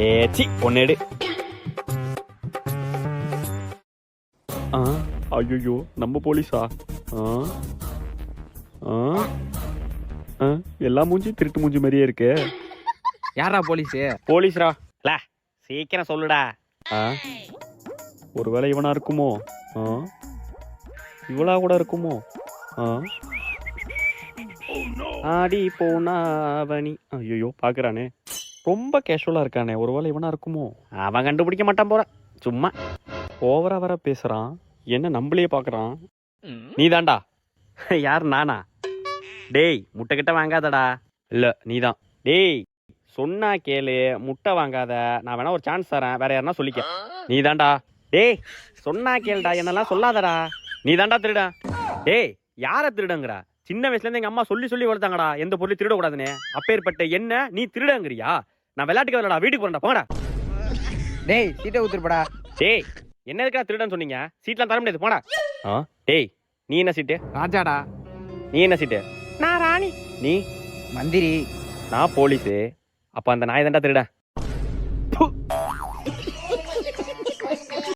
ஏச்சி ஒன்னேடு. ஐயோ நம்ம போலீஸா? எல்லா மூஞ்சி திருட்டு மூஞ்சி மாதிரியே இருக்கு. யாரா போலீஸு? போலீஸ்ரா. சீக்கிரம் சொல்லுடா. ஒருவேளை இவனா இருக்குமோ? இவளா கூட இருக்குமோ? ஆடி போனா அவனி. ஐயோ பாக்குறானே, ரொம்ப கேஷுவலா இருக்கானே. ஒருவேளை இவனா இருக்குமோ? அவன் கண்டுபிடிக்க மாட்டான் போற. சும்மா ஓவரா வர பேசுறான். என்ன நம்மளையே பாக்குறான். நீ தான்டா. யார் நானா? டேய் முட்டை கிட்ட வாங்காதடா. இல்ல நீதான். டேய் சொன்னா கேளு, முட்டை வாங்காத. நான் வேணா ஒரு சான்ஸ் தரேன், வேற யாருன்னா சொல்லிக்க. நீ தான்டா. டேய் சொன்னா கேளுடா, என்னெல்லாம் சொல்லாதடா. நீ தான்டா திருட. டேய் யார திருடங்கிற? சின்ன வயசுல இருந்து எங்க அம்மா சொல்லி சொல்லி வளர்த்தாங்கடா எந்த பொருளையும் திருடக்கூடாதுன்னு. அப்பேற்பட்ட என்ன நீ திருடங்கிறியா? நான் விளையாட்டுக்கு வரலடா, வீட்டுக்கு போறேன்டா, போங்கடா. டேய் சீட்டை ஊத்துருப்படா. டேய் என்ன இருக்கா திருடன்னு சொன்னீங்க? சீட்லாம் தர முடியாது, போடா. டேய் நீ என்ன சீட்டு? ராஜாடா. நீ என்ன சீட்டு? நான் ராணி. நீ? மந்திரி. நான் போலீஸு. அப்ப அந்த நாய் தான்டா திருட.